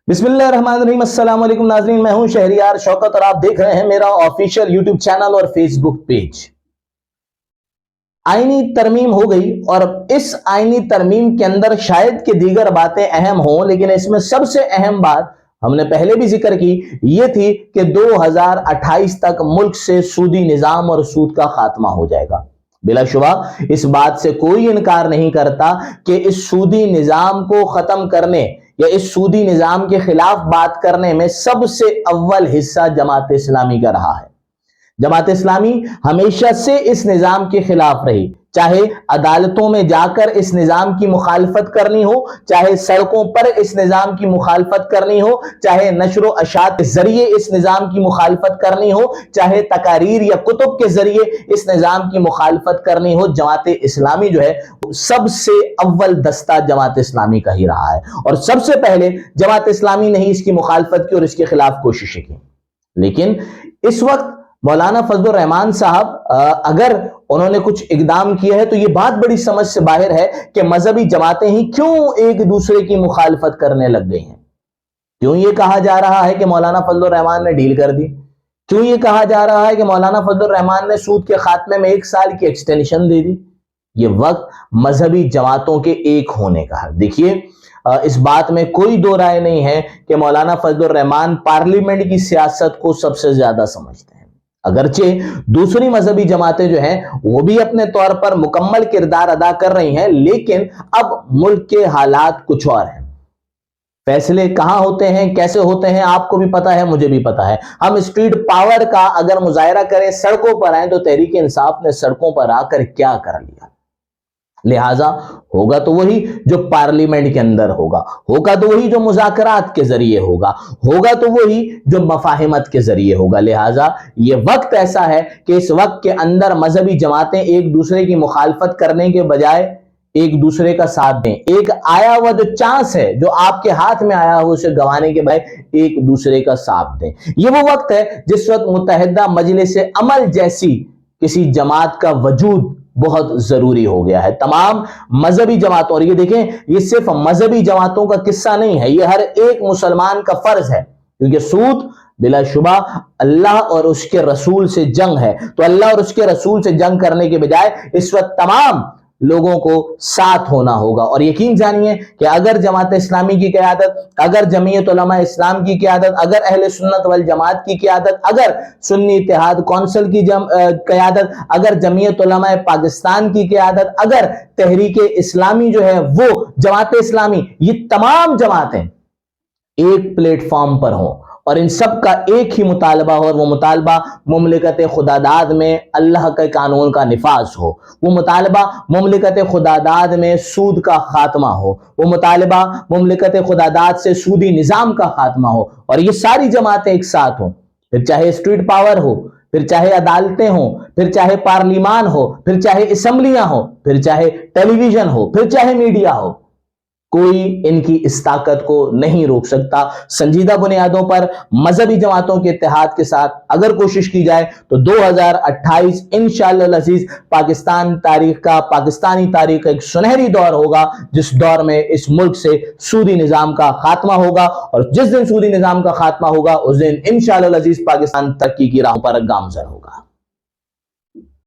بسم اللہ الرحمن الرحیم۔ السلام علیکم ناظرین، میں ہوں شہریار شوکت اور آپ دیکھ رہے ہیں میرا آفیشیل یوٹیوب چینل اور فیس بک پیج۔ آئینی ترمیم ہو گئی اور اس آئینی ترمیم کے اندر شاید کہ دیگر باتیں اہم ہوں، لیکن اس میں سب سے اہم بات ہم نے پہلے بھی ذکر کی یہ تھی کہ 2028 تک ملک سے سودی نظام اور سود کا خاتمہ ہو جائے گا۔ بلا شبہ اس بات سے کوئی انکار نہیں کرتا کہ اس سودی نظام کو ختم کرنے یا اس سودی نظام کے خلاف بات کرنے میں سب سے اول حصہ جماعت اسلامی کا رہا ہے۔ جماعت اسلامی ہمیشہ سے اس نظام کے خلاف رہی، چاہے عدالتوں میں جا کر اس نظام کی مخالفت کرنی ہو، چاہے سڑکوں پر اس نظام کی مخالفت کرنی ہو، چاہے نشر و اشاعت کے ذریعے اس نظام کی مخالفت کرنی ہو، چاہے تقاریر یا کتب کے ذریعے اس نظام کی مخالفت کرنی ہو۔ جماعت اسلامی جو ہے سب سے اول دستہ جماعت اسلامی کا ہی رہا ہے، اور سب سے پہلے جماعت اسلامی نے ہی اس کی مخالفت کی اور اس کے خلاف کوششیں کی۔ لیکن اس وقت مولانا فضل الرحمان صاحب اگر انہوں نے کچھ اقدام کیا ہے تو یہ بات بڑی سمجھ سے باہر ہے کہ مذہبی جماعتیں ہی کیوں ایک دوسرے کی مخالفت کرنے لگ گئی ہیں۔ کیوں یہ کہا جا رہا ہے کہ مولانا فضل الرحمان نے ڈیل کر دی؟ کیوں یہ کہا جا رہا ہے کہ مولانا فضل الرحمان نے سود کے خاتمے میں 1 سال کی ایکسٹینشن دے دی؟ یہ وقت مذہبی جماعتوں کے ایک ہونے کا ہے۔ دیکھیے، اس بات میں کوئی دو رائے نہیں ہے کہ مولانا فضل الرحمان پارلیمنٹ کی سیاست کو سب سے زیادہ سمجھتے ہیں، اگرچہ دوسری مذہبی جماعتیں جو ہیں وہ بھی اپنے طور پر مکمل کردار ادا کر رہی ہیں، لیکن اب ملک کے حالات کچھ اور ہیں۔ فیصلے کہاں ہوتے ہیں، کیسے ہوتے ہیں، آپ کو بھی پتا ہے، مجھے بھی پتا ہے۔ ہم اسٹریٹ پاور کا اگر مظاہرہ کریں، سڑکوں پر آئیں، تو تحریک انصاف نے سڑکوں پر آ کر کیا کر لیا؟ لہٰذا ہوگا تو وہی جو پارلیمنٹ کے اندر ہوگا تو وہی جو مذاکرات کے ذریعے ہوگا تو وہی جو مفاہمت کے ذریعے ہوگا۔ لہٰذا یہ وقت ایسا ہے کہ اس وقت کے اندر مذہبی جماعتیں ایک دوسرے کی مخالفت کرنے کے بجائے ایک دوسرے کا ساتھ دیں۔ ایک آیا ہوا جو چانس ہے، جو آپ کے ہاتھ میں آیا ہوا، اسے گنوانے کے بجائے ایک دوسرے کا ساتھ دیں۔ یہ وہ وقت ہے جس وقت متحدہ مجلس عمل جیسی کسی جماعت کا وجود بہت ضروری ہو گیا ہے۔ تمام مذہبی جماعتوں، اور یہ دیکھیں، یہ صرف مذہبی جماعتوں کا قصہ نہیں ہے، یہ ہر ایک مسلمان کا فرض ہے، کیونکہ سود بلا شبہ اللہ اور اس کے رسول سے جنگ ہے۔ تو اللہ اور اس کے رسول سے جنگ کرنے کے بجائے اس وقت تمام لوگوں کو ساتھ ہونا ہوگا، اور یقین جانیے کہ اگر جماعت اسلامی کی قیادت، اگر جمعیت علماء اسلام کی قیادت، اگر اہل سنت والجماعت کی قیادت، اگر سنی اتحاد کونسل کی قیادت، اگر جمعیت علماء پاکستان کی قیادت، اگر تحریک اسلامی جو ہے وہ جماعت اسلامی، یہ تمام جماعتیں ایک پلیٹ فارم پر ہوں اور ان سب کا ایک ہی مطالبہ ہو، اور وہ مطالبہ مملکت خداداد میں اللہ کے قانون کا نفاذ ہو، وہ مطالبہ مملکت خداداد میں سود کا خاتمہ ہو، وہ مطالبہ مملکت خداداد سے سودی نظام کا خاتمہ ہو، اور یہ ساری جماعتیں ایک ساتھ ہوں، پھر چاہے اسٹریٹ پاور ہو، پھر چاہے عدالتیں ہوں، پھر چاہے پارلیمان ہو، پھر چاہے اسمبلیاں ہوں، پھر چاہے ٹیلی ویژن ہو، پھر چاہے میڈیا ہو، کوئی ان کی اس طاقت کو نہیں روک سکتا۔ سنجیدہ بنیادوں پر مذہبی جماعتوں کے اتحاد کے ساتھ اگر کوشش کی جائے تو 2028 انشاءاللہ العزیز پاکستانی تاریخ کا ایک سنہری دور ہوگا، جس دور میں اس ملک سے سودی نظام کا خاتمہ ہوگا، اور جس دن سودی نظام کا خاتمہ ہوگا اس دن انشاءاللہ العزیز پاکستان ترقی کی راہ پر گامزن ہوگا۔